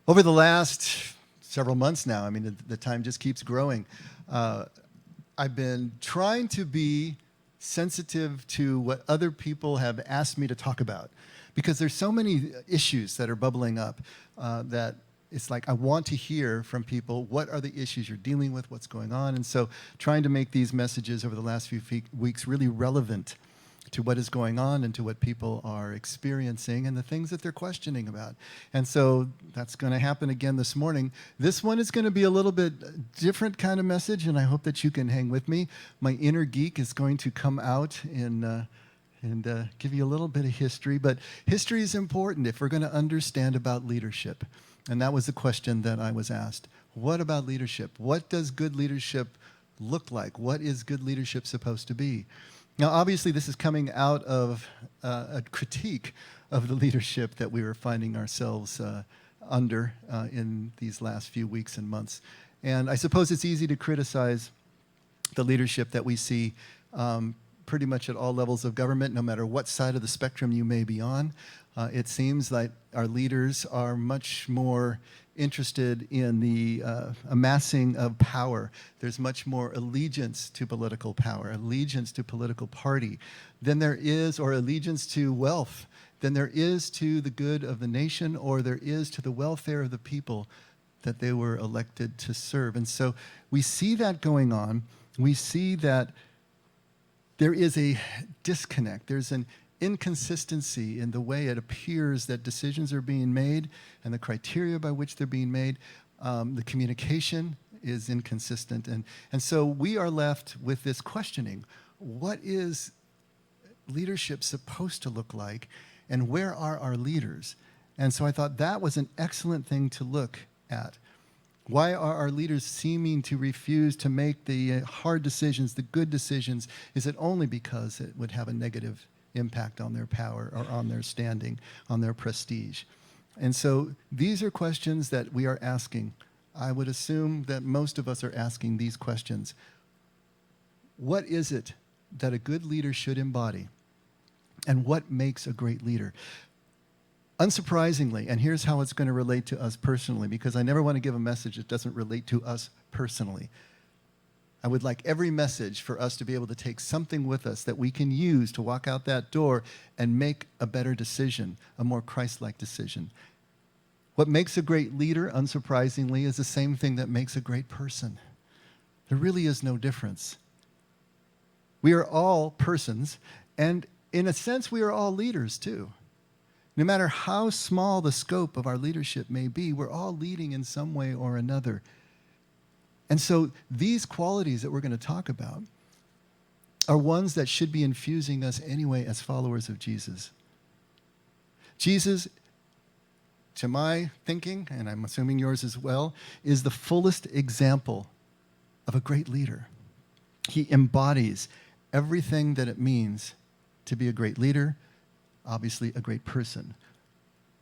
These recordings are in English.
Over the last several months now, I mean, the time just keeps growing. I've been trying to be sensitive to what other people have asked me to talk about, because there's so many issues that are bubbling up that it's like I want to hear from people, what are the issues you're dealing with, what's going on? And so trying to make these messages over the last few weeks really relevant to what is going on and to what people are experiencing and the things that they're questioning about. And so that's going to happen again this morning. This one is going to be a little bit different kind of message, and I hope that you can hang with me. My inner geek is going to come out and give you a little bit of history. But history is important if we're going to understand about leadership. And that was the question that I was asked. What about leadership? What does good leadership look like? What is good leadership supposed to be? Now, obviously, this is coming out of a critique of the leadership that we were finding ourselves under in these last few weeks and months. And I suppose it's easy to criticize the leadership that we see pretty much at all levels of government, no matter what side of the spectrum you may be on. It seems like our leaders are much more interested in the amassing of power. There's much more allegiance to political power, allegiance to political party than there is, or allegiance to wealth, than there is to the good of the nation, or there is to the welfare of the people that they were elected to serve. And so we see that going on. We see that there is a disconnect. There's an inconsistency in the way it appears that decisions are being made and the criteria by which they're being made. The communication is inconsistent. And so we are left with this questioning. What is leadership supposed to look like, and where are our leaders? And so I thought that was an excellent thing to look at. Why are our leaders seeming to refuse to make the hard decisions, the good decisions? Is it only because it would have a negative impact on their power or on their standing, on their prestige? And so these are questions that we are asking. I would assume that most of us are asking these questions. What is it that a good leader should embody? And what makes a great leader? Unsurprisingly, and here's how it's going to relate to us personally, because I never want to give a message that doesn't relate to us personally. I would like every message for us to be able to take something with us that we can use to walk out that door and make a better decision, a more Christ-like decision. What makes a great leader, unsurprisingly, is the same thing that makes a great person. There really is no difference. We are all persons, and in a sense, we are all leaders too. No matter how small the scope of our leadership may be, we're all leading in some way or another. And so these qualities that we're going to talk about are ones that should be infusing us anyway as followers of Jesus. Jesus, to my thinking, and I'm assuming yours as well, is the fullest example of a great leader. He embodies everything that it means to be a great leader, obviously a great person.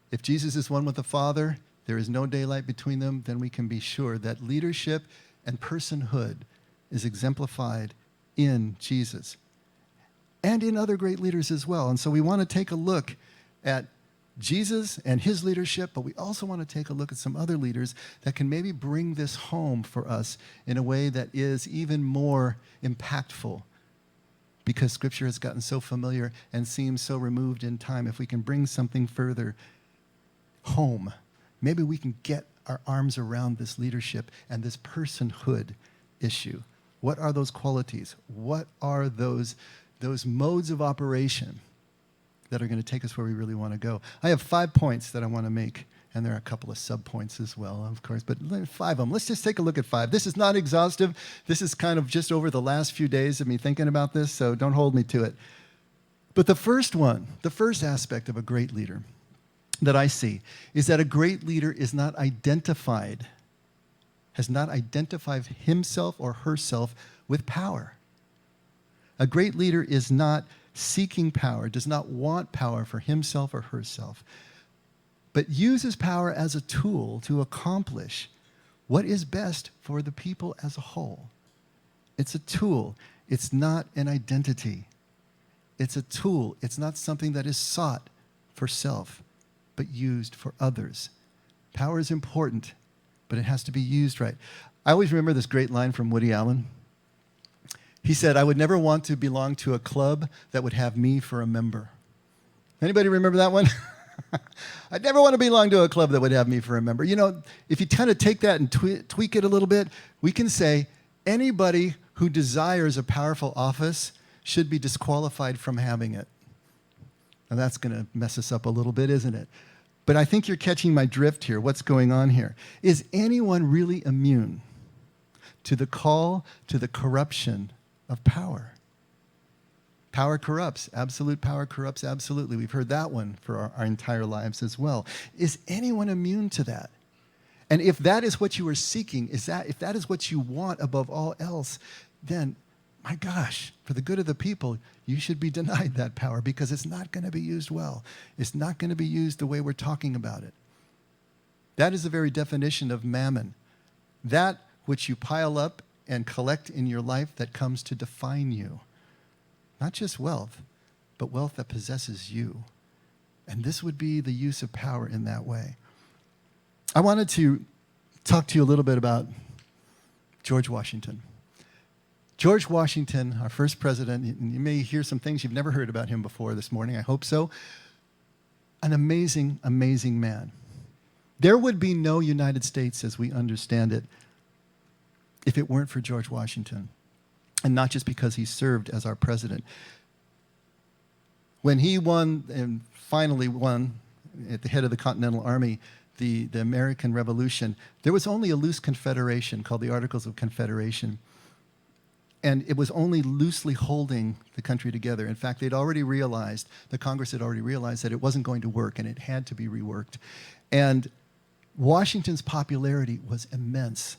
If Jesus is one with the Father, there is no daylight between them, then we can be sure that leadership and personhood is exemplified in Jesus and in other great leaders as well. And so we want to take a look at Jesus and his leadership, but we also want to take a look at some other leaders that can maybe bring this home for us in a way that is even more impactful, because Scripture has gotten so familiar and seems so removed in time. If we can bring something further home, maybe we can get our arms around this leadership and this personhood issue. What are those qualities? What are those modes of operation that are going to take us where we really want to go? I have 5 points that I want to make, and there are a couple of sub-points as well, of course, but 5 of them. Let's just take a look at 5. This is not exhaustive. This is kind of just over the last few days of me thinking about this, so don't hold me to it. But the first one, the first aspect of a great leader that I see is that a great leader is not identified, has not identified himself or herself with power. A great leader is not seeking power, does not want power for himself or herself, but uses power as a tool to accomplish what is best for the people as a whole. It's a tool. It's not an identity. It's a tool. It's not something that is sought for self, but used for others. Power is important, but it has to be used right. I always remember this great line from Woody Allen. He said, "I would never want to belong to a club that would have me for a member." Anybody remember that one? I'd never want to belong to a club that would have me for a member. You know, if you kind of take that and tweak it a little bit, we can say anybody who desires a powerful office should be disqualified from having it. Now that's going to mess us up a little bit, isn't it? But I think you're catching my drift here. What's going on here? Is anyone really immune to the call to the corruption of power? Power corrupts. Absolute power corrupts absolutely. We've heard that one for our entire lives as well. Is anyone immune to that? And if that is what you are seeking, if that is what you want above all else, then, my gosh, for the good of the people, you should be denied that power because it's not going to be used well. It's not going to be used the way we're talking about it. That is the very definition of mammon. That which you pile up and collect in your life that comes to define you. Not just wealth, but wealth that possesses you. And this would be the use of power in that way. I wanted to talk to you a little bit about George Washington. George Washington, our first president, you may hear some things you've never heard about him before this morning. I hope so. An amazing, amazing man. There would be no United States as we understand it if it weren't for George Washington. And not just because he served as our president. When he won, and finally won, at the head of the Continental Army, the American Revolution, there was only a loose confederation called the Articles of Confederation. And it was only loosely holding the country together. In fact, they'd already realized, the Congress had already realized that it wasn't going to work and it had to be reworked. And Washington's popularity was immense.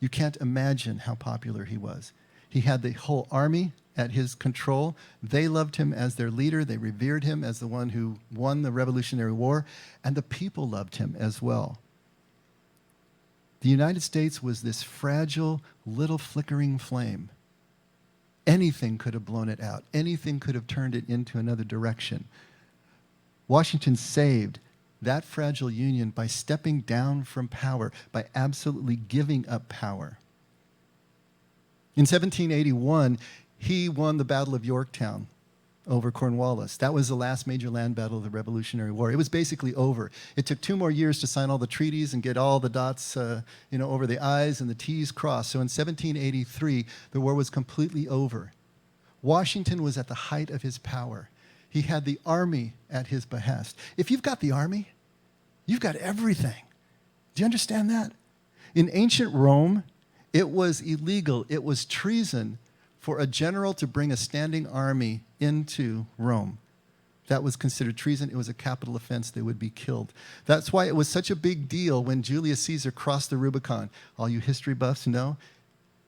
You can't imagine how popular he was. He had the whole army at his control. They loved him as their leader. They revered him as the one who won the Revolutionary War. And the people loved him as well. The United States was this fragile, little flickering flame. Anything could have blown it out. Anything could have turned it into another direction. Washington saved that fragile union by stepping down from power, by absolutely giving up power. In 1781, he won the Battle of Yorktown over Cornwallis. That was the last major land battle of the Revolutionary War. It was basically over. It took 2 more years to sign all the treaties and get all the dots over the I's and the T's crossed. So in 1783, the war was completely over. Washington was at the height of his power. He had the army at his behest. If you've got the army, you've got everything. Do you understand that? In ancient Rome, it was illegal, it was treason for a general to bring a standing army into Rome. That was considered treason. It was a capital offense. They would be killed. That's why it was such a big deal when Julius Caesar crossed the Rubicon. All you history buffs know.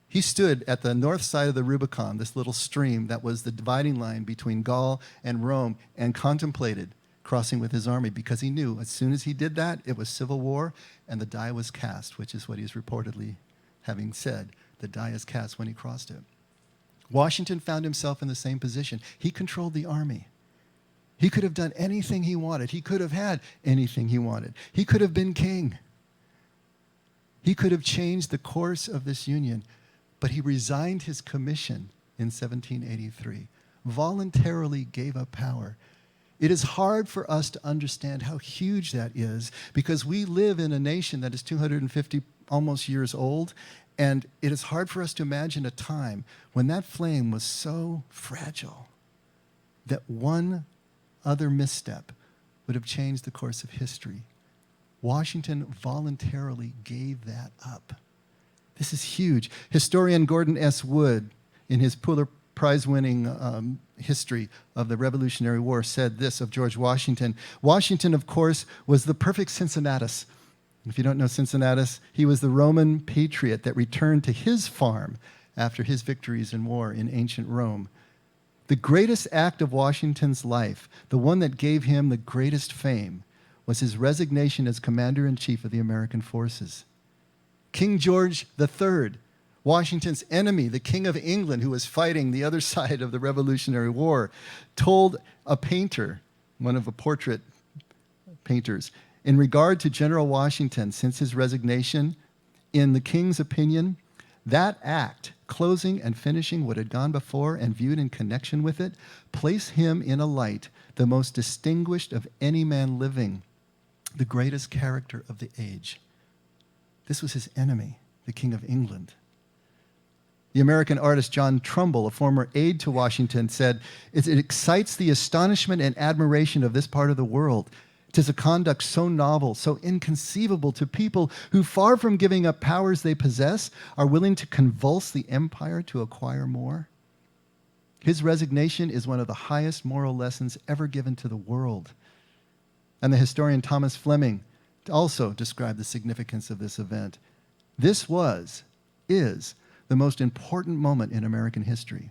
He stood at the north side of the Rubicon, this little stream that was the dividing line between Gaul and Rome, and contemplated crossing with his army because he knew as soon as he did that, it was civil war and the die was cast, which is what he's reportedly having said. The die is cast when he crossed it. Washington found himself in the same position. He controlled the army. He could have done anything he wanted. He could have had anything he wanted. He could have been king. He could have changed the course of this union, but he resigned his commission in 1783, voluntarily gave up power. It is hard for us to understand how huge that is because we live in a nation that is 250 almost years old, and it is hard for us to imagine a time when that flame was so fragile that one other misstep would have changed the course of history. Washington voluntarily gave that up. This is huge. Historian Gordon S. Wood, in his Pulitzer Prize-winning history of the Revolutionary War, said this of George Washington. Washington, of course, was the perfect Cincinnatus. If you don't know Cincinnatus, he was the Roman patriot that returned to his farm after his victories in war in ancient Rome. The greatest act of Washington's life, the one that gave him the greatest fame, was his resignation as commander-in-chief of the American forces. King George III, Washington's enemy, the King of England, who was fighting the other side of the Revolutionary War, told a painter, one of the portrait painters, In regard to General Washington, since his resignation, in the king's opinion, that act, closing and finishing what had gone before and viewed in connection with it, placed him in a light the most distinguished of any man living, the greatest character of the age. This was his enemy, the King of England. The American artist John Trumbull, a former aide to Washington, said, it excites the astonishment and admiration of this part of the world. 'Tis a conduct so novel, so inconceivable to people who, far from giving up powers they possess, are willing to convulse the empire to acquire more. His resignation is one of the highest moral lessons ever given to the world. And the historian Thomas Fleming also described the significance of this event. This is the most important moment in American history.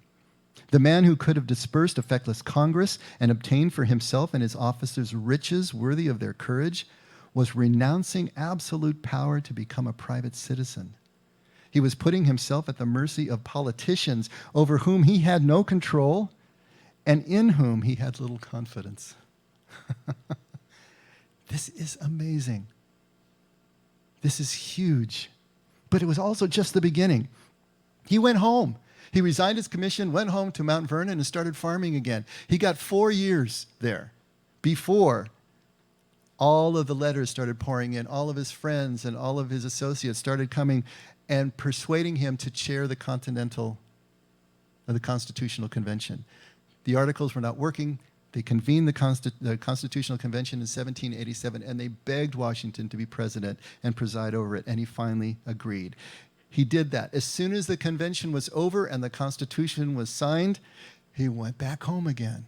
The man who could have dispersed a feckless Congress and obtained for himself and his officers riches worthy of their courage was renouncing absolute power to become a private citizen. He was putting himself at the mercy of politicians over whom he had no control and in whom he had little confidence. This is amazing. This is huge. But it was also just the beginning. He went home. He resigned his commission, went home to Mount Vernon, and started farming again. He got 4 years there before all of the letters started pouring in. All of his friends and all of his associates started coming and persuading him to chair the Constitutional Convention. The Articles were not working. They convened the Constitutional Convention in 1787, and they begged Washington to be president and preside over it, and he finally agreed. He did that. As soon as the convention was over and the Constitution was signed, he went back home again.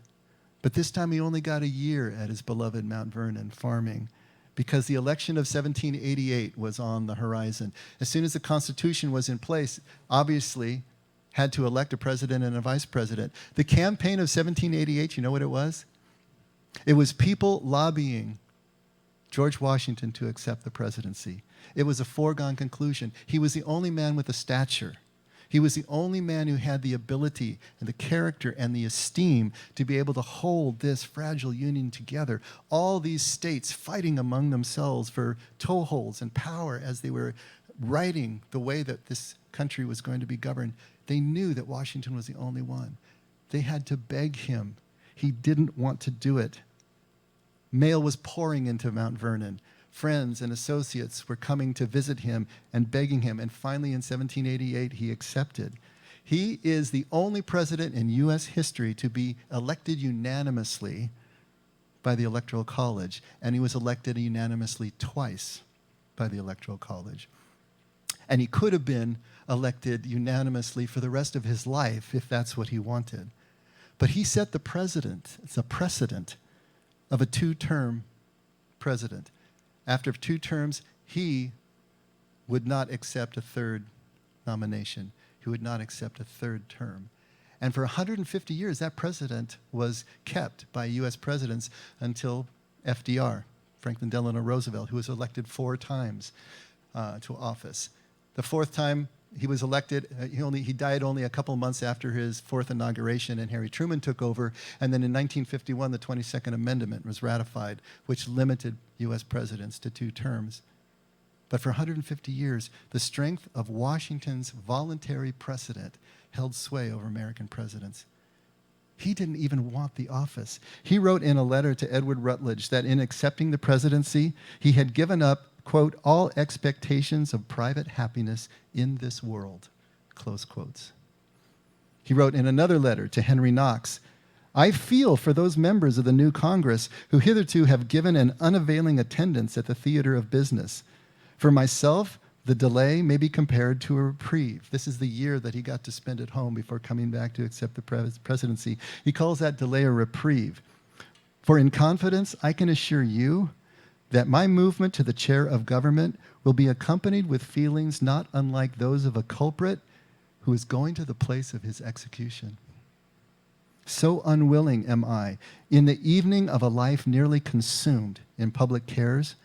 But this time he only got a year at his beloved Mount Vernon farming because the election of 1788 was on the horizon. As soon as the Constitution was in place, obviously had to elect a president and a vice president. The campaign of 1788, you know what it was? It was people lobbying George Washington to accept the presidency. It was a foregone conclusion. He was the only man with a stature. He was the only man who had the ability and the character and the esteem to be able to hold this fragile union together. All these states fighting among themselves for toeholds and power as they were writing the way that this country was going to be governed. They knew that Washington was the only one. They had to beg him. He didn't want to do it. Mail was pouring into Mount Vernon. Friends and associates were coming to visit him and begging him. And finally, in 1788, he accepted. He is the only president in U.S. history to be elected unanimously by the Electoral College. And he was elected unanimously twice by the Electoral College. And he could have been elected unanimously for the rest of his life if that's what he wanted. But he set the precedent of a two-term president. After 2 terms, he would not accept a third nomination. He would not accept a third term. And for 150 years, that precedent was kept by U.S. presidents until FDR, Franklin Delano Roosevelt, who was elected 4 times to office. The 4th time he was elected, he died only a couple months after his 4th inauguration, and Harry Truman took over. And then in 1951, the 22nd Amendment was ratified, which limited U.S. presidents to 2 terms. But for 150 years, the strength of Washington's voluntary precedent held sway over American presidents. He didn't even want the office. He wrote in a letter to Edward Rutledge that in accepting the presidency, he had given up, quote, all expectations of private happiness in this world, close quotes. He wrote in another letter to Henry Knox, I feel for those members of the new Congress who hitherto have given an unavailing attendance at the theater of business. For myself, the delay may be compared to a reprieve. This is the year that he got to spend at home before coming back to accept the presidency. He calls that delay a reprieve. For in confidence, I can assure you that my movement to the chair of government will be accompanied with feelings not unlike those of a culprit who is going to the place of his execution. So unwilling am I, in the evening of a life nearly consumed in public cares,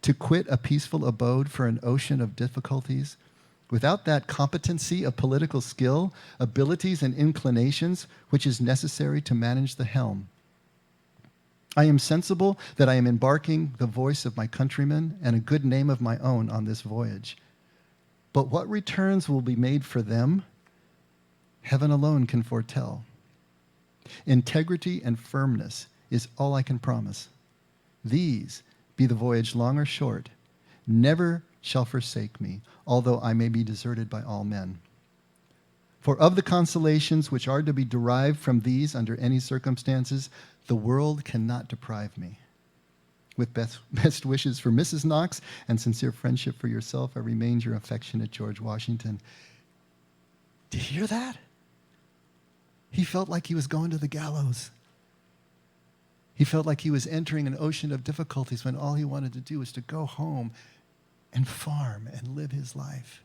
to quit a peaceful abode for an ocean of difficulties, without that competency of political skill, abilities, and inclinations which is necessary to manage the helm. I am sensible that I am embarking the voice of my countrymen and a good name of my own on this voyage. But what returns will be made for them, heaven alone can foretell. Integrity and firmness is all I can promise. These, be the voyage long or short, never shall forsake me, although I may be deserted by all men. For of the consolations which are to be derived from these under any circumstances, the world cannot deprive me. With best wishes for Mrs. Knox and sincere friendship for yourself, I remain your affectionate George Washington. Do you hear that? He felt like he was going to the gallows. He felt like he was entering an ocean of difficulties when all he wanted to do was to go home and farm and live his life.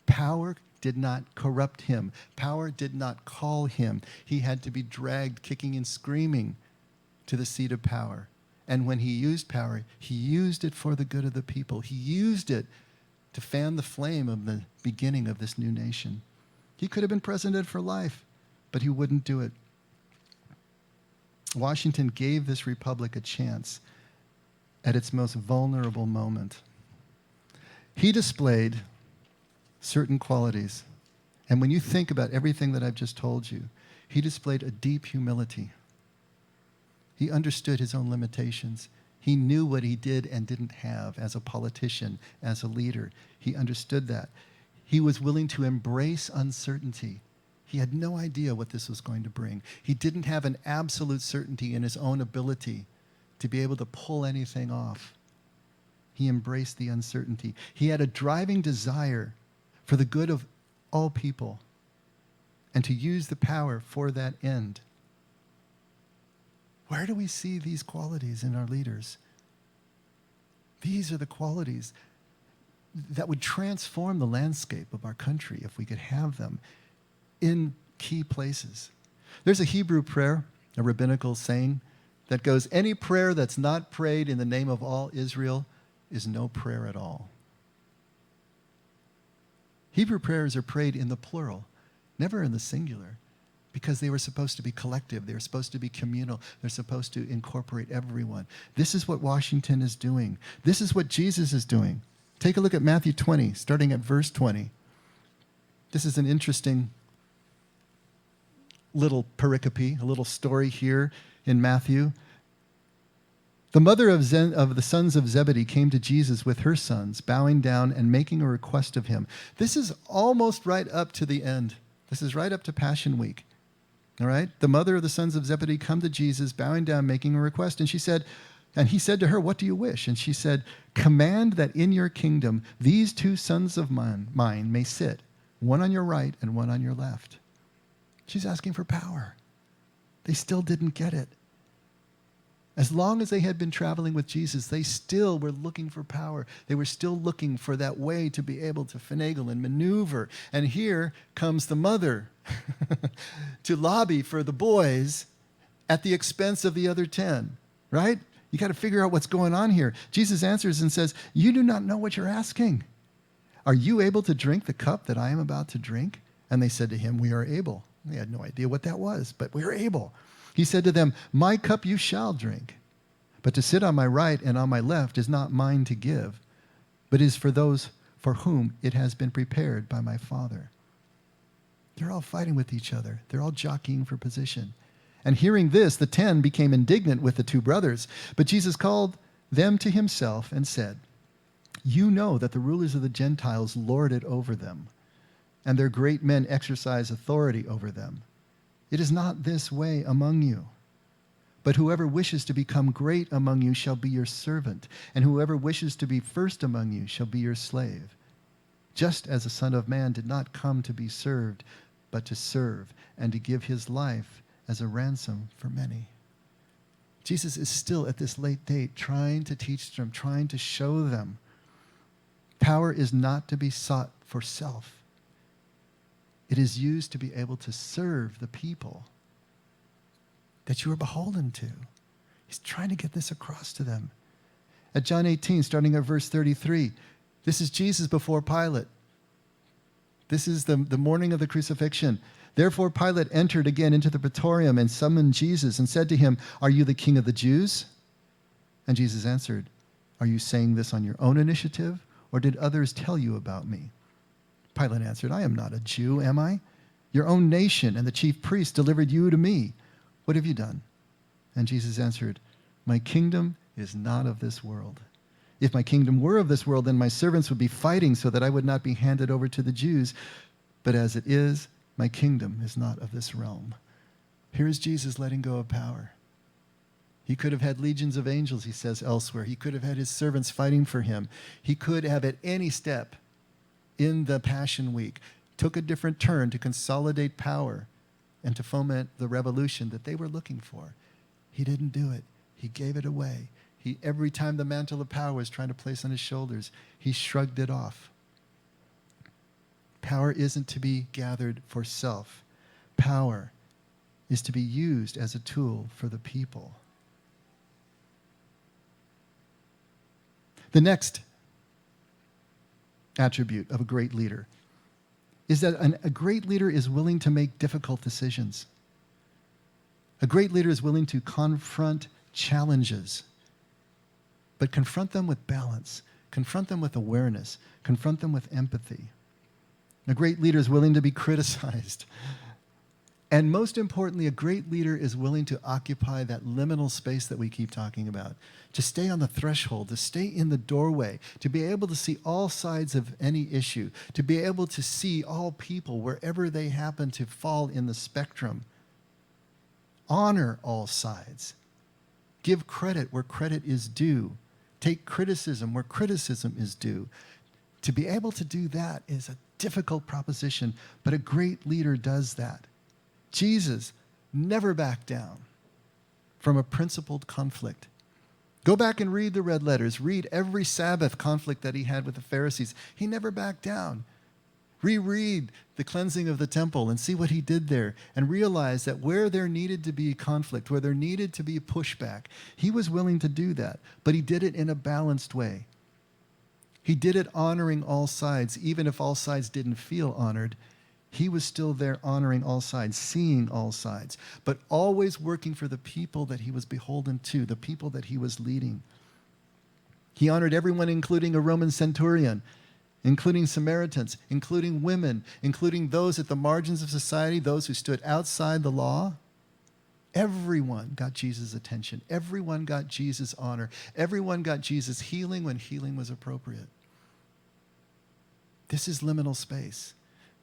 Power did not corrupt him. Power did not call him. He had to be dragged kicking and screaming to the seat of power. And when he used power, he used it for the good of the people. He used it to fan the flame of the beginning of this new nation. He could have been president for life, but he wouldn't do it. Washington gave this republic a chance at its most vulnerable moment. He displayed certain qualities. And when you think about everything that I've just told you, he displayed a deep humility. He understood his own limitations. He knew what he did and didn't have as a politician, as a leader. He understood that. He was willing to embrace uncertainty. He had no idea what this was going to bring. He didn't have an absolute certainty in his own ability to be able to pull anything off. He embraced the uncertainty. He had a driving desire for the good of all people and to use the power for that end. Where do we see these qualities in our leaders? These are the qualities that would transform the landscape of our country if we could have them in key places. There's a Hebrew prayer, a rabbinical saying, that goes, any prayer that's not prayed in the name of all Israel is no prayer at all. Hebrew prayers are prayed in the plural, never in the singular, because they were supposed to be collective. They were supposed to be communal. They're supposed to incorporate everyone. This is what Washington is doing. This is what Jesus is doing. Take a look at Matthew 20, starting at verse 20. This is an interesting little pericope, a little story here in Matthew. The mother of the sons of Zebedee came to Jesus with her sons, bowing down and making a request of him. This is almost right up to the end. This is right up to Passion Week. All right? The mother of the sons of Zebedee come to Jesus, bowing down, making a request. And he said to her, what do you wish? And she said, command that in your kingdom these two sons of mine may sit, one on your right and one on your left. She's asking for power. They still didn't get it. As long as they had been traveling with Jesus, they still were looking for power. They were still looking for that way to be able to finagle and maneuver. And here comes the mother to lobby for the boys at the expense of the other 10, right? You got to figure out what's going on here. Jesus answers and says, you do not know what you're asking. Are you able to drink the cup that I am about to drink? And they said to him, we are able. They had no idea what that was, but we are able. He said to them, my cup you shall drink, but to sit on my right and on my left is not mine to give, but is for those for whom it has been prepared by my Father. They're all fighting with each other. They're all jockeying for position. And hearing this, the 10 became indignant with the two brothers. But Jesus called them to himself and said, you know that the rulers of the Gentiles lord it over them, and their great men exercise authority over them. It is not this way among you. But whoever wishes to become great among you shall be your servant, and whoever wishes to be first among you shall be your slave. Just as the Son of Man did not come to be served, but to serve, and to give his life as a ransom for many. Jesus is still at this late date trying to teach them, trying to show them. Power is not to be sought for self. It is used to be able to serve the people that you are beholden to. He's trying to get this across to them. At John 18, starting at verse 33, this is Jesus before Pilate. This is the morning of the crucifixion. Therefore Pilate entered again into the praetorium and summoned Jesus and said to him, "Are you the king of the Jews?" And Jesus answered, "Are you saying this on your own initiative, or did others tell you about me?" Pilate answered, "I am not a Jew, am I? Your own nation and the chief priests delivered you to me. What have you done?" And Jesus answered, "My kingdom is not of this world. If my kingdom were of this world, then my servants would be fighting so that I would not be handed over to the Jews. But as it is, my kingdom is not of this realm." Here's Jesus letting go of power. He could have had legions of angels, he says elsewhere. He could have had his servants fighting for him. He could have at any step in the Passion Week took a different turn to consolidate power and to foment the revolution that they were looking for. He didn't do it. He gave it away. Every time the mantle of power was trying to place on his shoulders, he shrugged it off. Power isn't to be gathered for self. Power is to be used as a tool for the people. The next attribute of a great leader is that a great leader is willing to make difficult decisions. A great leader is willing to confront challenges, but confront them with balance, confront them with awareness, confront them with empathy. A great leader is willing to be criticized. And most importantly, a great leader is willing to occupy that liminal space that we keep talking about, to stay on the threshold, to stay in the doorway, to be able to see all sides of any issue, to be able to see all people wherever they happen to fall in the spectrum. Honor all sides. Give credit where credit is due. Take criticism where criticism is due. To be able to do that is a difficult proposition, but a great leader does that. Jesus never backed down from a principled conflict. Go back and read the red letters. Read every Sabbath conflict that he had with the Pharisees. He never backed down. Reread the cleansing of the temple and see what he did there, and realize that where there needed to be conflict, where there needed to be pushback, he was willing to do that, but he did it in a balanced way. He did it honoring all sides. Even if all sides didn't feel honored, he was still there honoring all sides, seeing all sides, but always working for the people that he was beholden to, the people that he was leading. He honored everyone, including a Roman centurion, including Samaritans, including women, including those at the margins of society, those who stood outside the law. Everyone got Jesus' attention. Everyone got Jesus' honor. Everyone got Jesus' healing when healing was appropriate. This is liminal space.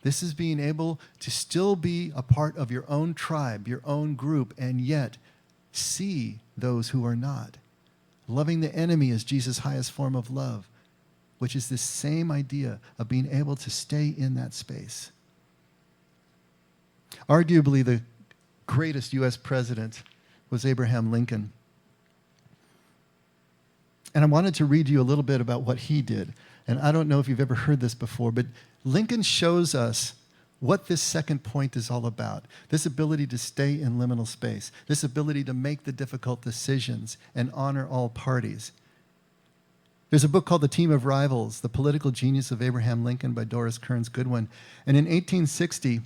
This is being able to still be a part of your own tribe, your own group, and yet see those who are not. Loving the enemy is Jesus' highest form of love, which is this same idea of being able to stay in that space. Arguably, the greatest U.S. president was Abraham Lincoln. And I wanted to read you a little bit about what he did. And I don't know if you've ever heard this before, but Lincoln shows us what this second point is all about. This ability to stay in liminal space, this ability to make the difficult decisions and honor all parties. There's a book called The Team of Rivals, The Political Genius of Abraham Lincoln by Doris Kearns Goodwin. And in 1860,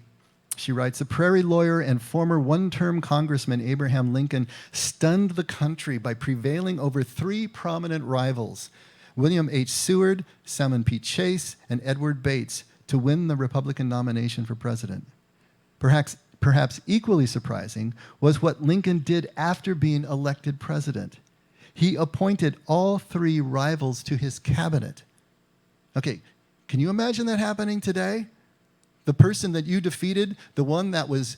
she writes, "The prairie lawyer and former one-term congressman Abraham Lincoln stunned the country by prevailing over three prominent rivals, William H. Seward, Salmon P. Chase, and Edward Bates, to win the Republican nomination for president. Perhaps equally surprising was what Lincoln did after being elected president. He appointed all three rivals to his cabinet." Okay, can you imagine that happening today? The person that you defeated, the one that was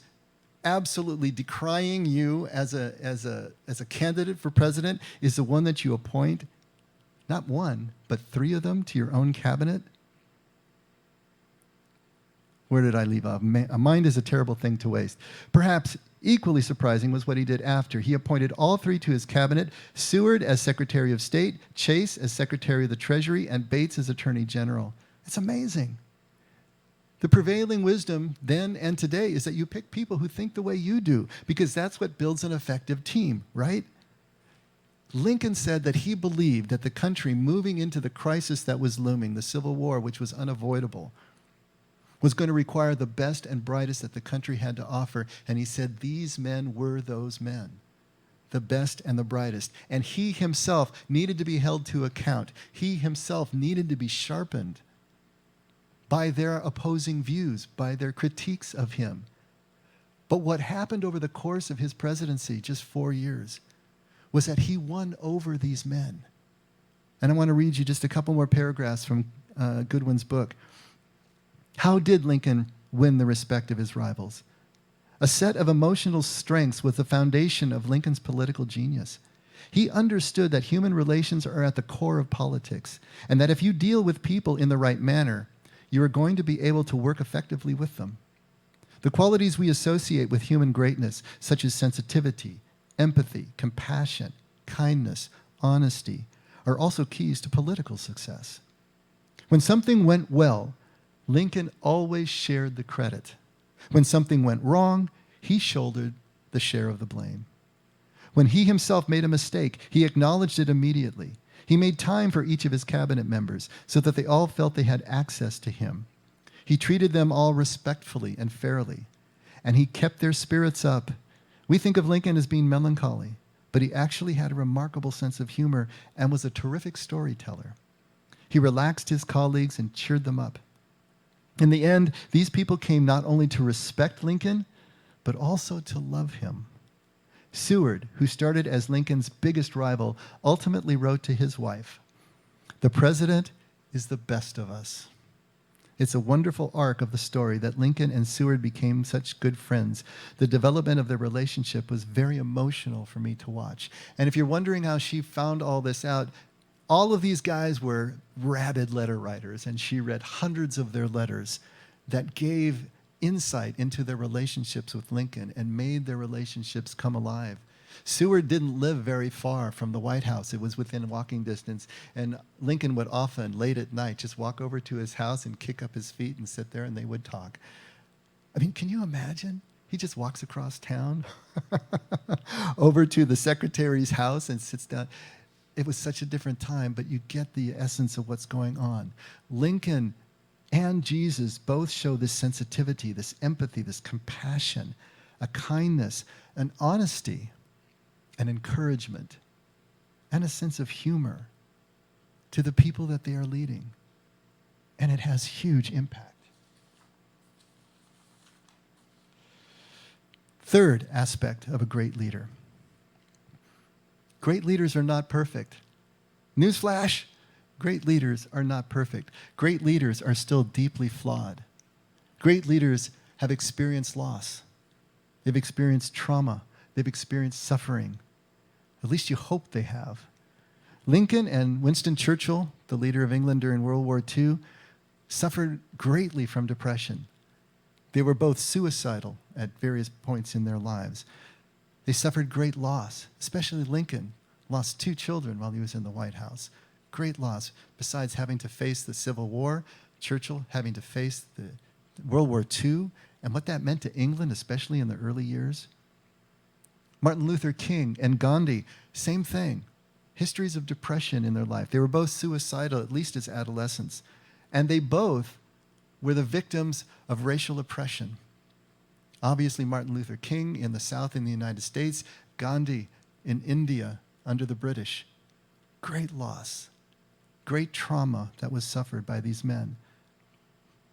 absolutely decrying you as a candidate for president, is the one that you appoint, not one, but three of them to your own cabinet? Where did I leave off? A mind is a terrible thing to waste. Perhaps equally surprising was what he did after. He appointed all three to his cabinet, Seward as Secretary of State, Chase as Secretary of the Treasury, and Bates as Attorney General. It's amazing. The prevailing wisdom then and today is that you pick people who think the way you do, because that's what builds an effective team, right? Lincoln said that he believed that the country moving into the crisis that was looming, the Civil War, which was unavoidable, was going to require the best and brightest that the country had to offer. And he said these men were those men, the best and the brightest. And he himself needed to be held to account. He himself needed to be sharpened by their opposing views, by their critiques of him. But what happened over the course of his presidency, just 4 years, was that he won over these men. And I want to read you just a couple more paragraphs from Goodwin's book. How did Lincoln win the respect of his rivals? A set of emotional strengths was the foundation of Lincoln's political genius. He understood that human relations are at the core of politics, and that if you deal with people in the right manner, you are going to be able to work effectively with them. The qualities we associate with human greatness, such as sensitivity, empathy, compassion, kindness, honesty, are also keys to political success. When something went well, Lincoln always shared the credit. When something went wrong, he shouldered the share of the blame. When he himself made a mistake, he acknowledged it immediately. He made time for each of his cabinet members so that they all felt they had access to him. He treated them all respectfully and fairly, and he kept their spirits up. We think of Lincoln as being melancholy, but he actually had a remarkable sense of humor and was a terrific storyteller. He relaxed his colleagues and cheered them up. In the end, these people came not only to respect Lincoln, but also to love him. Seward, who started as Lincoln's biggest rival, ultimately wrote to his wife, "The president is the best of us." It's a wonderful arc of the story that Lincoln and Seward became such good friends. The development of their relationship was very emotional for me to watch. And if you're wondering how she found all this out, all of these guys were rabid letter writers, and she read hundreds of their letters that gave insight into their relationships with Lincoln and made their relationships come alive. Seward didn't live very far from the White House. It was within walking distance. And Lincoln would often, late at night, just walk over to his house and kick up his feet and sit there, and they would talk. I mean, can you imagine? He just walks across town over to the secretary's house and sits down. It was such a different time, but you get the essence of what's going on. Lincoln and Jesus both show this sensitivity, this empathy, this compassion, a kindness, an honesty, an encouragement, and a sense of humor to the people that they are leading. And it has huge impact. Third aspect of a great leader. Great leaders are not perfect. Newsflash, great leaders are not perfect. Great leaders are still deeply flawed. Great leaders have experienced loss. They've experienced trauma. They've experienced suffering. At least you hope they have. Lincoln and Winston Churchill, the leader of England during World War II, suffered greatly from depression. They were both suicidal at various points in their lives. They suffered great loss, especially Lincoln lost 2 children while he was in the White House. Great loss, besides having to face the Civil War, Churchill having to face the World War II, and what that meant to England, especially in the early years. Martin Luther King and Gandhi, same thing. Histories of depression in their life. They were both suicidal, at least as adolescents. And they both were the victims of racial oppression. Obviously, Martin Luther King in the South in the United States, Gandhi in India under the British. Great loss, great trauma that was suffered by these men.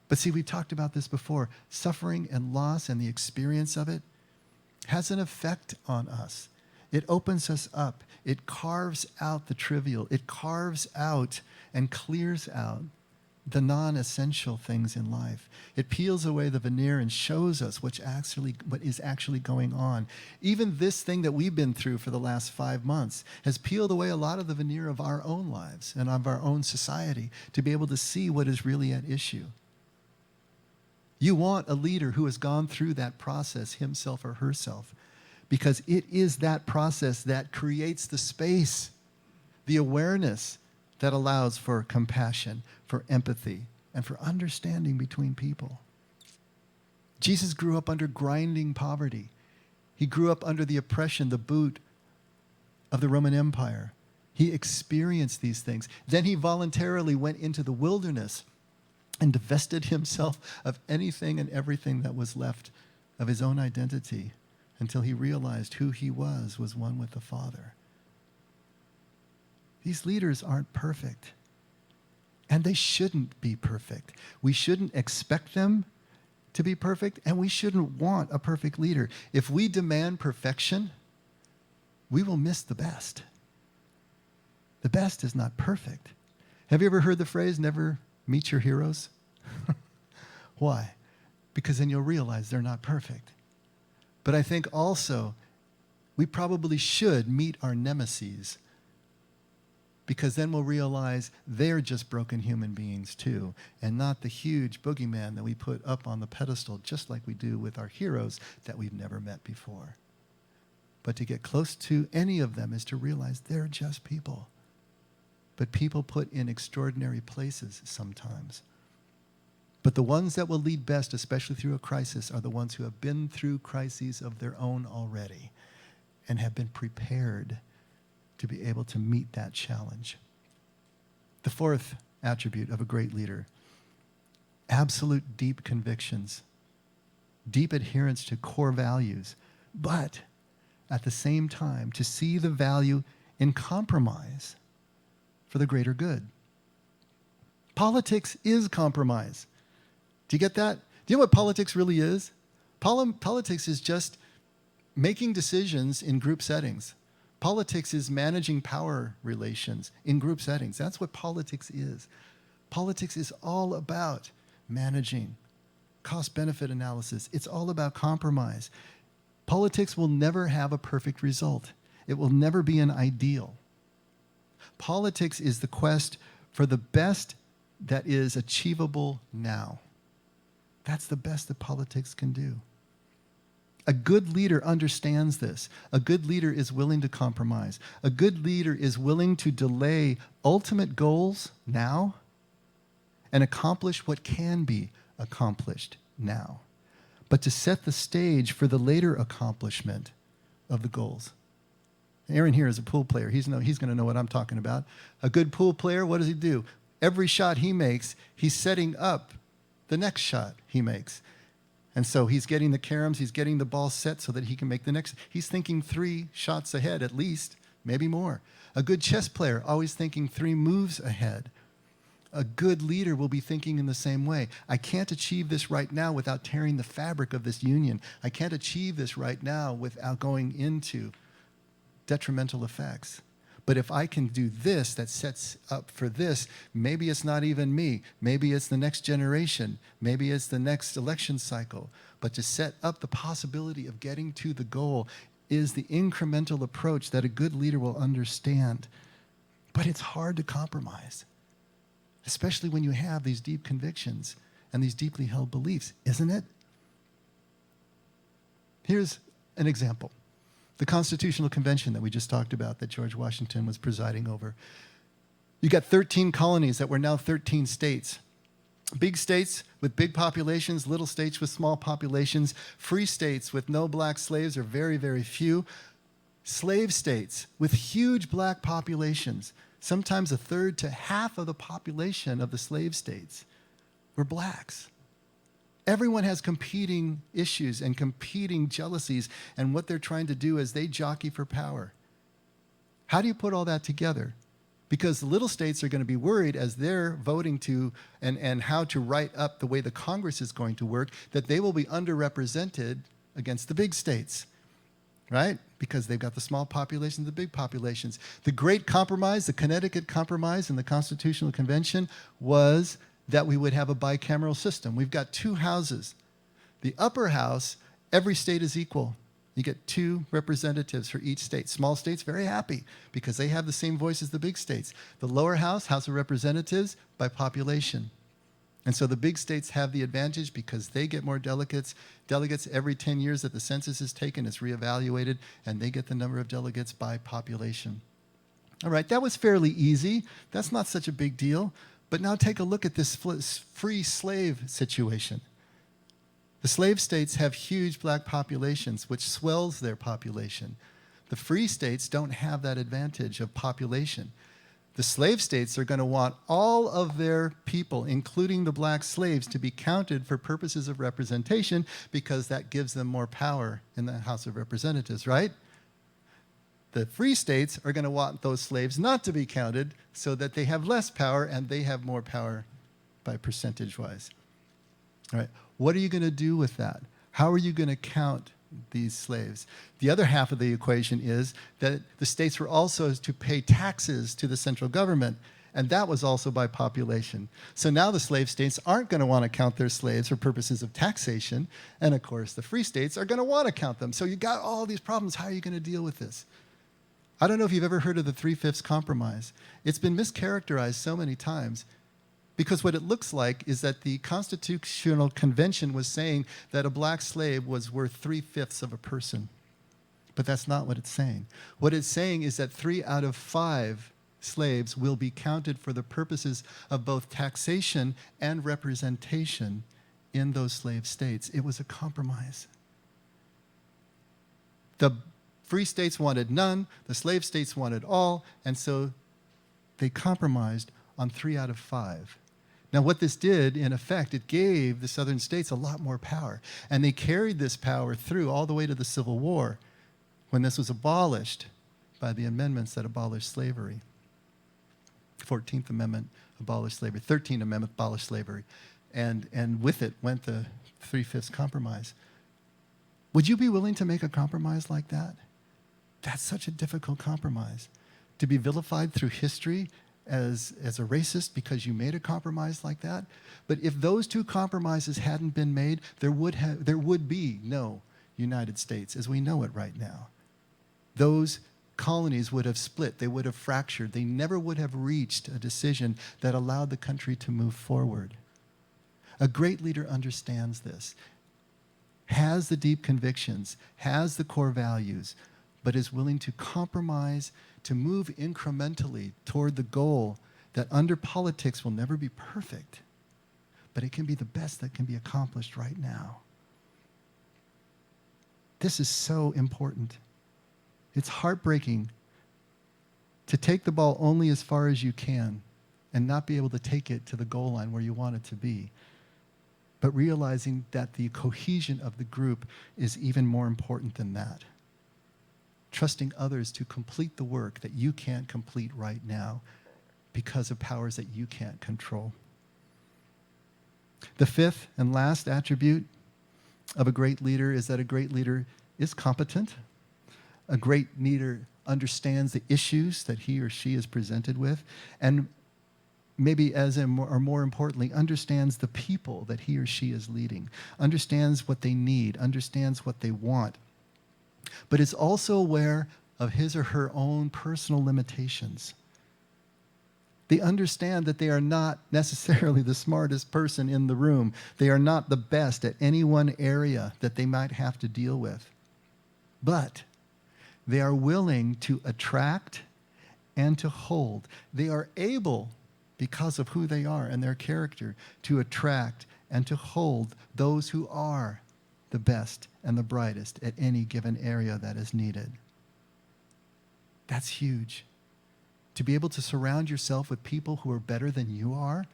But see, we've talked about this before. Suffering and loss and the experience of it has an effect on us. It opens us up. It carves out the trivial. It carves out and clears out the non-essential things in life. It peels away the veneer and shows us what is actually going on. Even this thing that we've been through for the last 5 months has peeled away a lot of the veneer of our own lives and of our own society to be able to see what is really at issue. You want a leader who has gone through that process, himself or herself, because it is that process that creates the space, the awareness that allows for compassion, for empathy, and for understanding between people. Jesus grew up under grinding poverty. He grew up under the oppression, the boot of the Roman Empire. He experienced these things. Then he voluntarily went into the wilderness and divested himself of anything and everything that was left of his own identity until he realized who he was one with the Father. These leaders aren't perfect, and they shouldn't be perfect. We shouldn't expect them to be perfect, and we shouldn't want a perfect leader. If we demand perfection, we will miss the best. The best is not perfect. Have you ever heard the phrase, never meet your heroes? Why? Because then you'll realize they're not perfect. But I think also we probably should meet our nemeses, because then we'll realize they're just broken human beings too, and not the huge boogeyman that we put up on the pedestal, just like we do with our heroes that we've never met before. But to get close to any of them is to realize they're just people. But people put in extraordinary places sometimes. But the ones that will lead best, especially through a crisis, are the ones who have been through crises of their own already and have been prepared to be able to meet that challenge. The fourth attribute of a great leader: absolute deep convictions, deep adherence to core values, but at the same time to see the value in compromise for the greater good. Politics is compromise. Do you get that? Do you know what politics really is? Politics is just making decisions in group settings. Politics is managing power relations in group settings. That's what politics is. Politics is all about managing cost-benefit analysis. It's all about compromise. Politics will never have a perfect result. It will never be an ideal. Politics is the quest for the best that is achievable now. That's the best that politics can do. A good leader understands this. A good leader is willing to compromise. A good leader is willing to delay ultimate goals now and accomplish what can be accomplished now, but to set the stage for the later accomplishment of the goals. Aaron here is a pool player. He's going to know what I'm talking about. A good pool player, what does he do? Every shot he makes, he's setting up the next shot he makes. And so he's getting the caroms, he's getting the ball set so that he can make the next. He's thinking 3 shots ahead at least, maybe more. A good chess player, always thinking 3 moves ahead. A good leader will be thinking in the same way. I can't achieve this right now without tearing the fabric of this union. I can't achieve this right now without going into detrimental effects. But if I can do this that sets up for this, maybe it's not even me. Maybe it's the next generation. Maybe it's the next election cycle. But to set up the possibility of getting to the goal is the incremental approach that a good leader will understand. But it's hard to compromise, especially when you have these deep convictions and these deeply held beliefs, isn't it? Here's an example. The Constitutional Convention that we just talked about, that George Washington was presiding over. You got 13 colonies that were now 13 states. Big states with big populations, little states with small populations, free states with no black slaves or very, very few, slave states with huge black populations. Sometimes 1/3 to half of the population of the slave states were blacks. Everyone has competing issues and competing jealousies, and what they're trying to do is they jockey for power. How do you put all that together? Because the little states are going to be worried as they're voting to and how to write up the way the Congress is going to work, that they will be underrepresented against the big states, right? Because they've got the small populations, the big populations. The Great Compromise, the Connecticut Compromise and the Constitutional Convention was that we would have a bicameral system. We've got 2 houses. The upper house, every state is equal. You get 2 representatives for each state. Small states, very happy because they have the same voice as the big states. The lower house, House of Representatives, by population. And so the big states have the advantage because they get more delegates. Delegates every 10 years that the census is taken, it's reevaluated, and they get the number of delegates by population. All right, that was fairly easy. That's not such a big deal. But now take a look at this free slave situation. The slave states have huge black populations, which swells their population. The free states don't have that advantage of population. The slave states are going to want all of their people, including the black slaves, to be counted for purposes of representation because that gives them more power in the House of Representatives, right? The free states are going to want those slaves not to be counted so that they have less power and they have more power by percentage-wise. All right, what are you going to do with that? How are you going to count these slaves? The other half of the equation is that the states were also to pay taxes to the central government, and that was also by population. So now the slave states aren't going to want to count their slaves for purposes of taxation, and of course the free states are going to want to count them. So you got all these problems. How are you going to deal with this? I don't know if you've ever heard of the 3/5 compromise. It's been mischaracterized so many times because what it looks like is that the Constitutional Convention was saying that a black slave was worth 3/5 of a person. But that's not what it's saying. What it's saying is that 3 out of 5 slaves will be counted for the purposes of both taxation and representation in those slave states. It was a compromise. The free states wanted none, the slave states wanted all, and so they compromised on 3 out of 5. Now, what this did, in effect, it gave the southern states a lot more power. And they carried this power through all the way to the Civil War, when this was abolished by the amendments that abolished slavery. 14th Amendment abolished slavery. 13th Amendment abolished slavery. And with it went the 3/5 compromise. Would you be willing to make a compromise like that? That's such a difficult compromise. To be vilified through history as a racist because you made a compromise like that. But if those two compromises hadn't been made, there would be no United States as we know it right now. Those colonies would have split. They would have fractured. They never would have reached a decision that allowed the country to move forward. A great leader understands this, has the deep convictions, has the core values, but is willing to compromise, to move incrementally toward the goal that under politics will never be perfect, but it can be the best that can be accomplished right now. This is so important. It's heartbreaking to take the ball only as far as you can and not be able to take it to the goal line where you want it to be, but realizing that the cohesion of the group is even more important than that. Trusting others to complete the work that you can't complete right now because of powers that you can't control. The fifth and last attribute of a great leader is that a great leader is competent. A great leader understands the issues that he or she is presented with, and maybe more importantly, understands the people that he or she is leading, understands what they need, understands what they want, but is also aware of his or her own personal limitations. They understand that they are not necessarily the smartest person in the room. They are not the best at any one area that they might have to deal with. But they are willing to attract and to hold. They are able, because of who they are and their character, to attract and to hold those who are the best and the brightest at any given area that is needed. That's huge. To be able to surround yourself with people who are better than you are,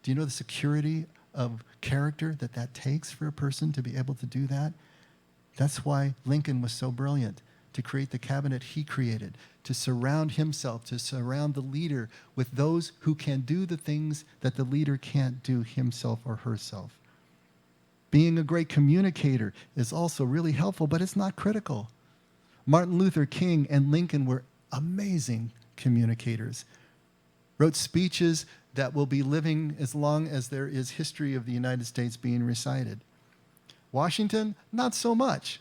do you know the security of character that takes for a person to be able to do that? That's why Lincoln was so brilliant to create the cabinet he created, to surround himself, to surround the leader with those who can do the things that the leader can't do himself or herself. Being a great communicator is also really helpful, but it's not critical. Martin Luther King and Lincoln were amazing communicators, wrote speeches that will be living as long as there is history of the United States being recited. Washington, not so much.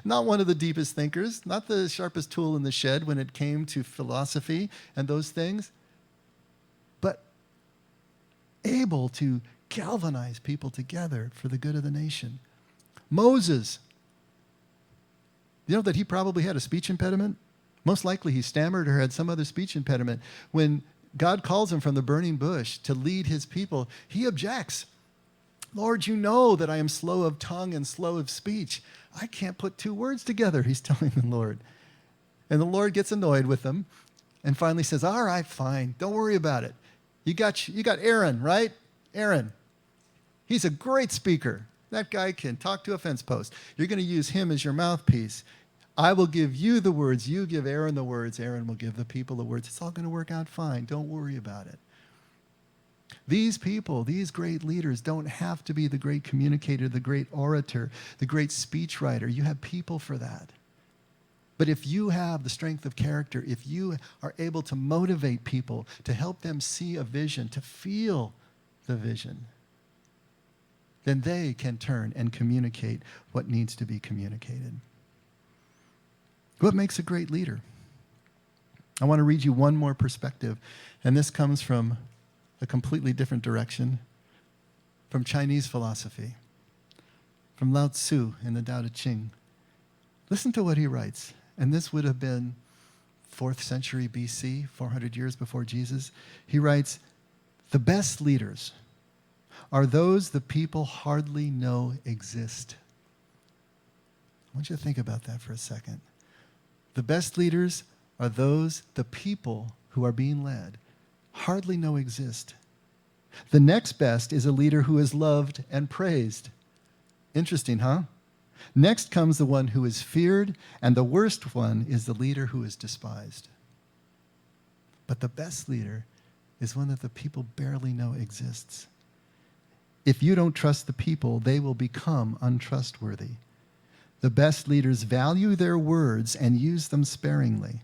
Not one of the deepest thinkers, not the sharpest tool in the shed when it came to philosophy and those things, but able to galvanize people together for the good of the nation. Moses, you know that he probably had a speech impediment? Most likely he stammered or had some other speech impediment. When God calls him from the burning bush to lead his people, he objects. Lord, you know that I am slow of tongue and slow of speech. I can't put 2 words together, he's telling the Lord. And the Lord gets annoyed with him, and finally says, all right, fine, don't worry about it. You got Aaron, right? Aaron. He's a great speaker. That guy can talk to a fence post. You're going to use him as your mouthpiece. I will give you the words. You give Aaron the words. Aaron will give the people the words. It's all going to work out fine. Don't worry about it. These people, these great leaders, don't have to be the great communicator, the great orator, the great speechwriter. You have people for that. But if you have the strength of character, if you are able to motivate people, to help them see a vision, to feel the vision, then they can turn and communicate what needs to be communicated. What makes a great leader? I want to read you one more perspective, and this comes from a completely different direction, from Chinese philosophy, from Lao Tzu in the Tao Te Ching. Listen to what he writes, and this would have been 4th century BC, 400 years before Jesus. He writes, "The best leaders are those the people hardly know exist." I want you to think about that for a second. The best leaders are those the people who are being led hardly know exist. The next best is a leader who is loved and praised. Interesting, huh? Next comes the one who is feared, and the worst one is the leader who is despised. But the best leader is one that the people barely know exists. If you don't trust the people, they will become untrustworthy. The best leaders value their words and use them sparingly.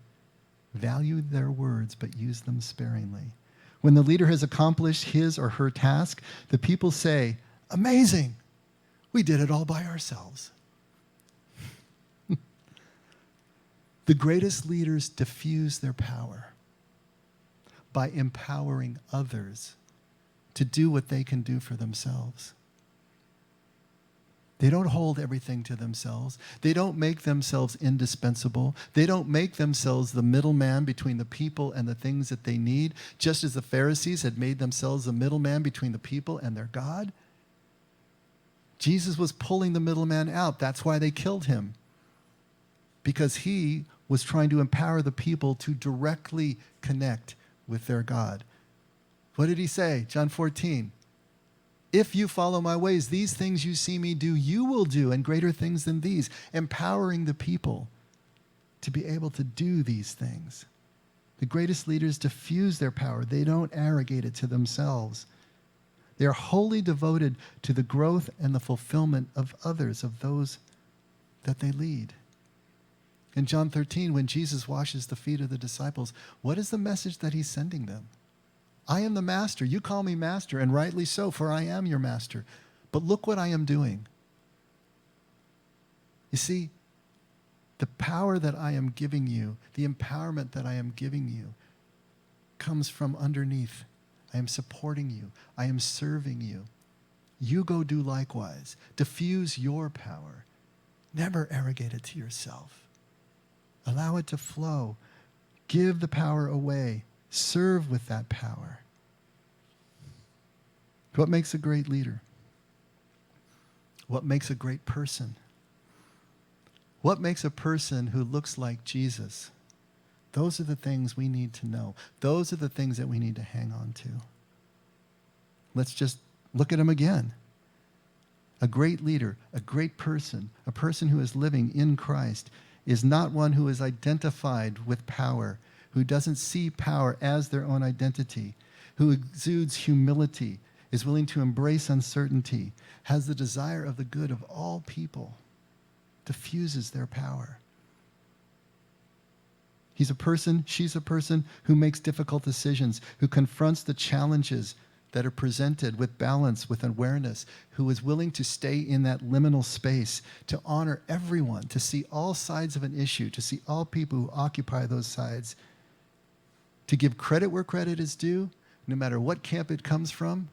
Value their words, but use them sparingly. When the leader has accomplished his or her task, the people say, "Amazing! We did it all by ourselves." The greatest leaders diffuse their power by empowering others to do what they can do for themselves. They don't hold everything to themselves. They don't make themselves indispensable. They don't make themselves the middleman between the people and the things that they need, just as the Pharisees had made themselves the middleman between the people and their God. Jesus was pulling the middleman out. That's why they killed him, because he was trying to empower the people to directly connect with their God. What did he say? John 14. "If you follow my ways, these things you see me do, you will do, and greater things than these," empowering the people to be able to do these things. The greatest leaders diffuse their power. They don't arrogate it to themselves. They are wholly devoted to the growth and the fulfillment of others, of those that they lead. In John 13, when Jesus washes the feet of the disciples, what is the message that he's sending them? I am the master. You call me master, and rightly so, for I am your master. But look what I am doing. You see, the power that I am giving you, the empowerment that I am giving you, comes from underneath. I am supporting you. I am serving you. You go do likewise. Diffuse your power. Never arrogate it to yourself. Allow it to flow. Give the power away. Serve with that power. What makes a great leader? What makes a great person? What makes a person who looks like Jesus? Those are the things we need to know. Those are the things that we need to hang on to. Let's just look at them again. A great leader, a great person, a person who is living in Christ, is not one who is identified with power, who doesn't see power as their own identity, who exudes humility, is willing to embrace uncertainty, has the desire of the good of all people, diffuses their power. He's a person, she's a person who makes difficult decisions, who confronts the challenges that are presented with balance, with awareness, who is willing to stay in that liminal space, to honor everyone, to see all sides of an issue, to see all people who occupy those sides, to give credit where credit is due, no matter what camp it comes from,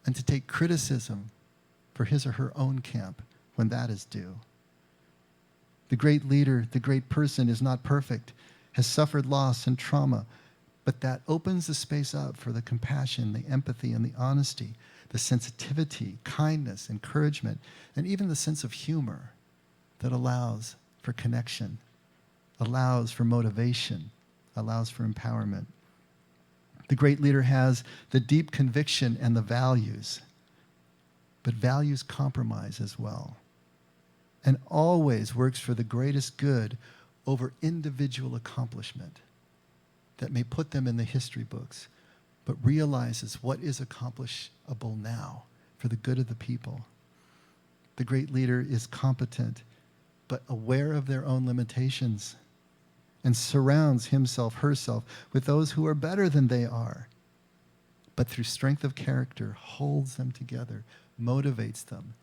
and to take criticism for his or her own camp when that is due. The great leader, the great person is not perfect, has suffered loss and trauma, but that opens the space up for the compassion, the empathy, and the honesty, the sensitivity, kindness, encouragement, and even the sense of humor that allows for connection, allows for motivation, allows for empowerment. The great leader has the deep conviction and the values, but values compromise as well, and always works for the greatest good over individual accomplishment that may put them in the history books, but realizes what is accomplishable now for the good of the people. The great leader is competent, but aware of their own limitations, and surrounds himself, herself, with those who are better than they are, but through strength of character holds them together, motivates them,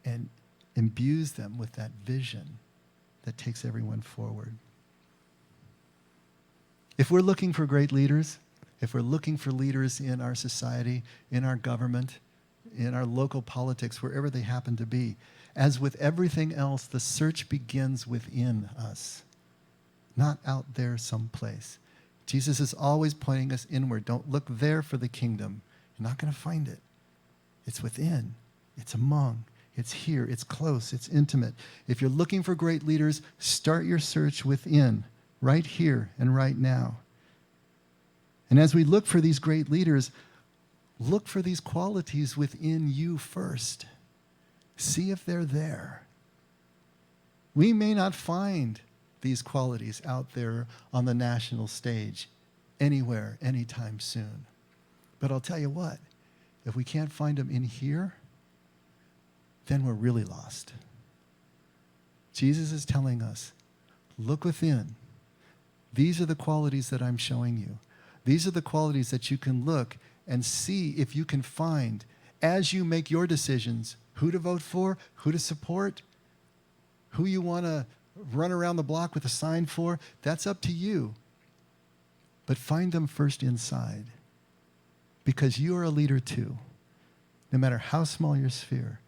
and imbues them with that vision that takes everyone forward. If we're looking for great leaders, if we're looking for leaders in our society, in our government, in our local politics, wherever they happen to be, as with everything else, the search begins within us, not out there someplace. Jesus is always pointing us inward. Don't look there for the kingdom. You're not going to find it. It's within. It's among. It's here. It's close. It's intimate. If you're looking for great leaders, start your search within, right here and right now. And as we look for these great leaders, look for these qualities within you first. See if they're there. We may not find these qualities out there on the national stage anywhere, anytime soon. But I'll tell you what, if we can't find them in here, then we're really lost. Jesus is telling us, look within. These are the qualities that I'm showing you. These are the qualities that you can look and see if you can find as you make your decisions, who to vote for, who to support, who you want to run around the block with a sign for. That's up to you. But find them first inside, because you are a leader too, no matter how small your sphere.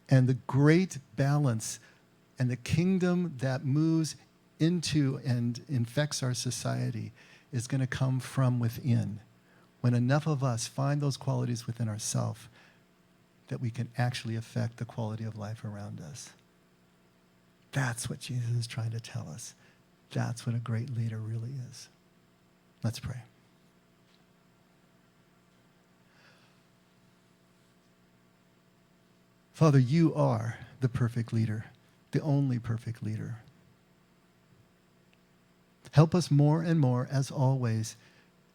And the great balance and the kingdom that moves into and infects our society is going to come from within. When enough of us find those qualities within ourselves, that we can actually affect the quality of life around us. That's what Jesus is trying to tell us. That's what a great leader really is. Let's pray. Father, you are the perfect leader, the only perfect leader. Help us more and more, as always,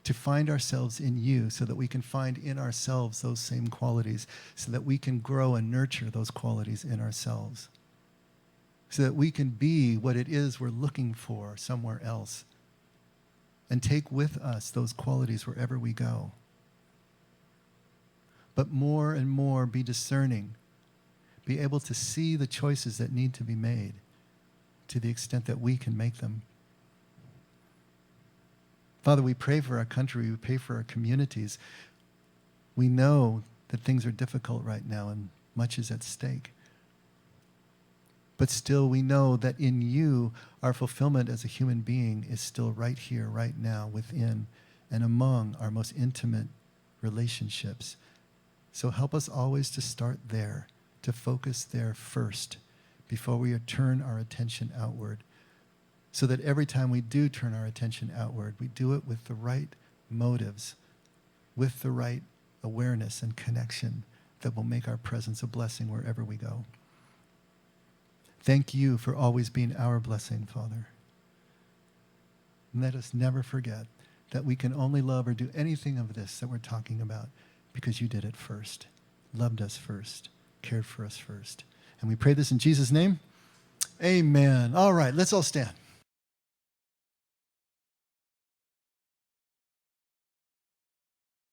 to find ourselves in you so that we can find in ourselves those same qualities, so that we can grow and nurture those qualities in ourselves, so that we can be what it is we're looking for somewhere else and take with us those qualities wherever we go. But more and more be discerning, be able to see the choices that need to be made to the extent that we can make them. Father, we pray for our country, we pray for our communities. We know that things are difficult right now and much is at stake. But still, we know that in you, our fulfillment as a human being is still right here, right now, within and among our most intimate relationships. So help us always to start there, to focus there first before we turn our attention outward, so that every time we do turn our attention outward, we do it with the right motives, with the right awareness and connection that will make our presence a blessing wherever we go. Thank you for always being our blessing, Father. And let us never forget that we can only love or do anything of this that we're talking about because you did it first, loved us first, cared for us first. And we pray this in Jesus' name. Amen. All right, let's all stand.